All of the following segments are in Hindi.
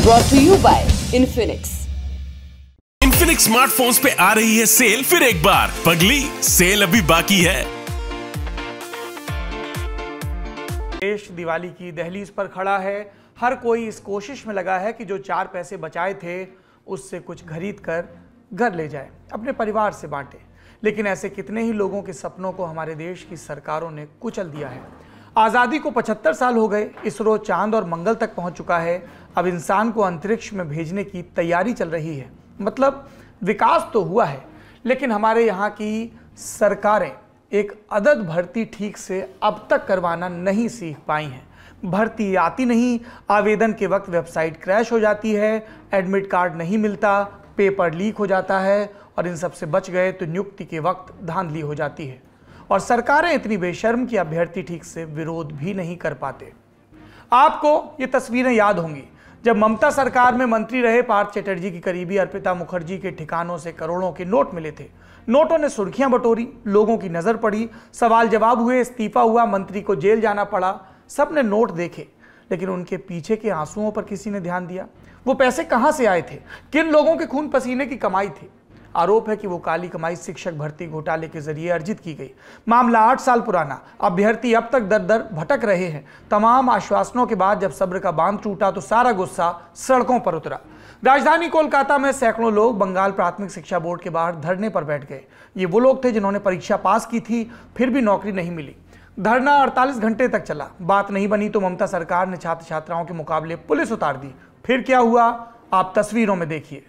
Brought to you by Infinix. Infinix smartphones पे आ रही है सेल फिर एक बार। पगली, सेल अभी बाकी है। देश दिवाली की दहलीज पर खड़ा है। हर कोई इस कोशिश में लगा है कि जो 4 पैसे बचाए थे उससे कुछ खरीद कर घर ले जाए, अपने परिवार से बांटे। लेकिन ऐसे कितने ही लोगों के सपनों को हमारे देश की सरकारों ने कुचल दिया है। आज़ादी को 75 साल हो गए। इसरो चांद और मंगल तक पहुंच चुका है। अब इंसान को अंतरिक्ष में भेजने की तैयारी चल रही है। मतलब विकास तो हुआ है, लेकिन हमारे यहाँ की सरकारें एक अदद भर्ती ठीक से अब तक करवाना नहीं सीख पाई हैं। भर्ती आती नहीं, आवेदन के वक्त वेबसाइट क्रैश हो जाती है, एडमिट कार्ड नहीं मिलता, पेपर लीक हो जाता है और इन सब से बच गए तो नियुक्ति के वक्त धांधली हो जाती है। और सरकारें इतनी बेशर्म कि अभ्यर्थी ठीक से विरोध भी नहीं कर पाते। आपको ये तस्वीरें याद होंगी जब ममता सरकार में मंत्री रहे पार्थ चटर्जी की करीबी अर्पिता मुखर्जी के ठिकानों से करोड़ों के नोट मिले थे। नोटों ने सुर्खियां बटोरी, लोगों की नजर पड़ी, सवाल जवाब हुए, इस्तीफा हुआ, मंत्री को जेल जाना पड़ा। सबने नोट देखे, लेकिन उनके पीछे के आंसुओं पर किसी ने ध्यान दिया? वो पैसे कहां से आए थे? किन लोगों के खून पसीने की कमाई थी? आरोप है कि वो काली कमाई शिक्षक भर्ती घोटाले के जरिए अर्जित की गई। मामला 8 साल पुराना। अभ्यर्थी अब तक दर दर भटक रहे हैं। तमाम आश्वासनों के बाद जब सब्र का बांध टूटा तो सारा गुस्सा सड़कों पर उतरा। राजधानी कोलकाता में सैकड़ों लोग बंगाल प्राथमिक शिक्षा बोर्ड के बाहर धरने पर बैठ गए। ये वो लोग थे जिन्होंने परीक्षा पास की थी, फिर भी नौकरी नहीं मिली। धरना 48 घंटे तक चला। बात नहीं बनी तो ममता सरकार ने छात्र छात्राओं के मुकाबले पुलिस उतार दी। फिर क्या हुआ, आप तस्वीरों में देखिए।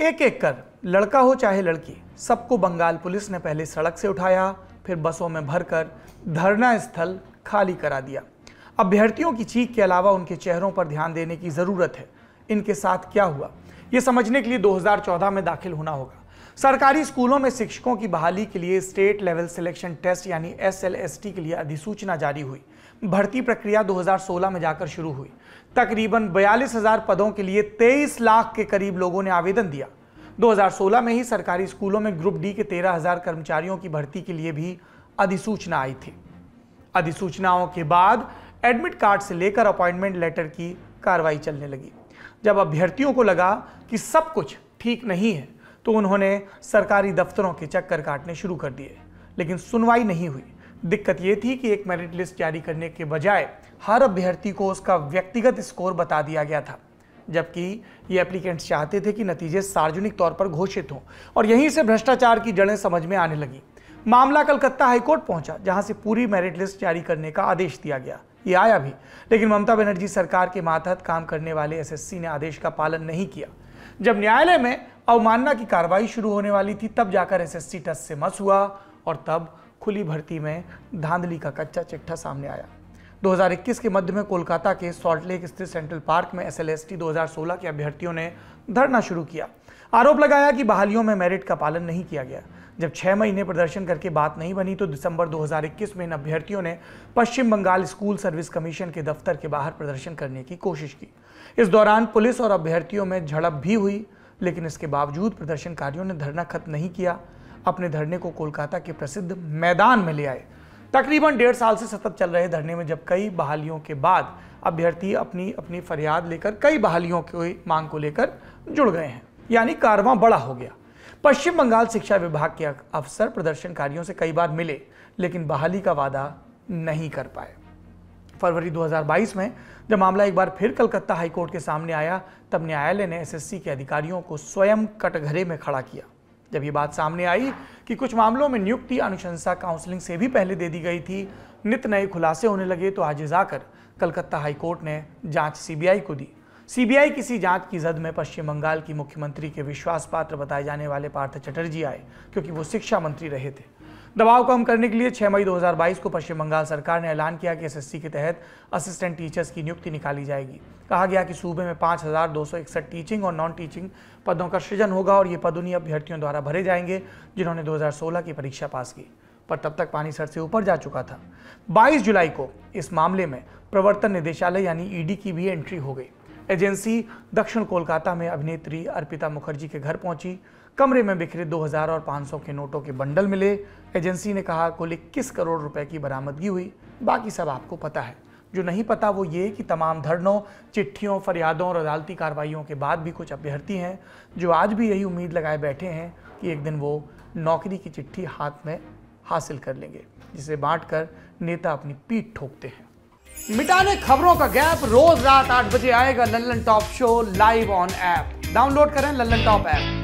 एक एक कर, लड़का हो चाहे लड़की, सबको बंगाल पुलिस ने पहले सड़क से उठाया, फिर बसों में भरकर धरना स्थल खाली करा दिया। अभ्यर्थियों की चीख के अलावा उनके चेहरों पर ध्यान देने की जरूरत है। इनके साथ क्या हुआ, ये समझने के लिए 2014 में दाखिल होना होगा। सरकारी स्कूलों में शिक्षकों की बहाली के लिए स्टेट लेवल सिलेक्शन टेस्ट यानी SLST के लिए अधिसूचना जारी हुई। भर्ती प्रक्रिया 2016 में जाकर शुरू हुई। तकरीबन 42,000 पदों के लिए 23 लाख के करीब लोगों ने आवेदन दिया। 2016 में ही सरकारी स्कूलों में ग्रुप डी के 13,000 कर्मचारियों की भर्ती के लिए भी अधिसूचना आई थी। अधिसूचनाओं के बाद एडमिट कार्ड से लेकर अपॉइंटमेंट लेटर की कार्रवाई चलने लगी। जब अभ्यर्थियों को लगा कि सब कुछ ठीक नहीं है तो उन्होंने सरकारी दफ्तरों के चक्कर काटने शुरू कर दिए, लेकिन सुनवाई नहीं हुई। दिक्कत यह थी कि एक मेरिट लिस्ट जारी करने के बजाय हर अभ्यर्थी को उसका व्यक्तिगत स्कोर बता दिया गया था, जबकि ये एप्लीकेंट्स चाहते थे कि नतीजे सार्वजनिक तौर पर घोषित हों। और यहीं से भ्रष्टाचार की जड़ें समझ में आने लगी। मामला कलकत्ता हाईकोर्ट पहुंचा, जहां से पूरी मेरिट लिस्ट जारी करने का आदेश दिया गया। ये आया भी, लेकिन ममता बनर्जी सरकार के मातहत काम करने वाले SSC ने आदेश का पालन नहीं किया। जब न्यायालय में अवमानना की कार्रवाई शुरू होने वाली थी, तब जाकर SSC टस से मस हुआ और तब खुली भर्ती में धांधली का कच्चा चिट्ठा सामने आया। 2021 के मध्य में कोलकाता के सॉल्ट लेक स्थित सेंट्रल पार्क में SLST 2016 के अभ्यर्थियों ने धरना शुरू किया। आरोप लगाया कि बहालियों में मेरिट का पालन नहीं किया गया। जब 6 महीने प्रदर्शन करके बात नहीं बनी तो दिसंबर 2021 में इन अभ्यर्थियों ने पश्चिम बंगाल स्कूल सर्विस कमीशन के दफ्तर के बाहर प्रदर्शन करने की कोशिश की। इस दौरान पुलिस और अभ्यर्थियों में झड़प भी हुई, लेकिन इसके बावजूद प्रदर्शनकारियों ने धरना खत्म नहीं किया। अपने धरने को कोलकाता के प्रसिद्ध मैदान में ले आए। तकरीबन 1.5 साल से सतत चल रहे धरने में जब कई बहालियों के बाद अभ्यर्थी अपनी अपनी फरियाद लेकर कई बहालियों की मांग को लेकर जुड़ गए हैं, यानी कारवां बड़ा हो गया। पश्चिम बंगाल शिक्षा विभाग के अफसर प्रदर्शनकारियों से कई बार मिले, लेकिन बहाली का वादा नहीं कर पाए। फरवरी 2022 में जब मामला एक बार फिर कलकत्ता हाईकोर्ट के सामने आया, तब न्यायालय ने SSC के अधिकारियों को स्वयं कटघरे में खड़ा किया। जब ये बात सामने आई कि कुछ मामलों में नियुक्ति अनुशंसा काउंसलिंग से भी पहले दे दी गई थी, नित नए खुलासे होने लगे, तो आजिज़ आकर कलकत्ता हाईकोर्ट ने जांच CBI को दी। CBI किसी जांच की जद में पश्चिम बंगाल की मुख्यमंत्री के विश्वास पात्र बताए जाने वाले पार्थ चटर्जी आए, क्योंकि वो शिक्षा मंत्री रहे थे। दबाव कम करने के लिए 6 मई 2022 को पश्चिम बंगाल सरकार ने ऐलान किया कि SSC के तहत असिस्टेंट टीचर्स की नियुक्ति निकाली जाएगी। कहा गया कि सूबे में 5,261 टीचिंग और नॉन टीचिंग पदों का सृजन होगा और ये पद उन्हीं अभ्यर्थियों द्वारा भरे जाएंगे जिन्होंने 2016 की परीक्षा पास की। पर तब तक पानी सर से ऊपर जा चुका था। 22 जुलाई को इस मामले में प्रवर्तन निदेशालय यानी ईडी की भी एंट्री हो गई। एजेंसी दक्षिण कोलकाता में अभिनेत्री अर्पिता मुखर्जी के घर पहुंची। कमरे में बिखरे 2000 और 500 के नोटों के बंडल मिले। एजेंसी ने कहा कुल 21 करोड़ रुपए की बरामदगी हुई। बाकी सब आपको पता है। जो नहीं पता वो ये कि तमाम धरनों, चिट्ठियों, फरियादों और अदालती कार्रवाइयों के बाद भी कुछ अभ्यर्थी हैं जो आज भी यही उम्मीद लगाए बैठे हैं कि एक दिन वो नौकरी की चिट्ठी हाथ में हासिल कर लेंगे, जिसे बांटकर नेता अपनी पीठ ठोकते हैं। मिटाने खबरों का गैप रोज रात 8 बजे आएगा Lallan top show live on app. Download करें लल्लन टॉप ऐप।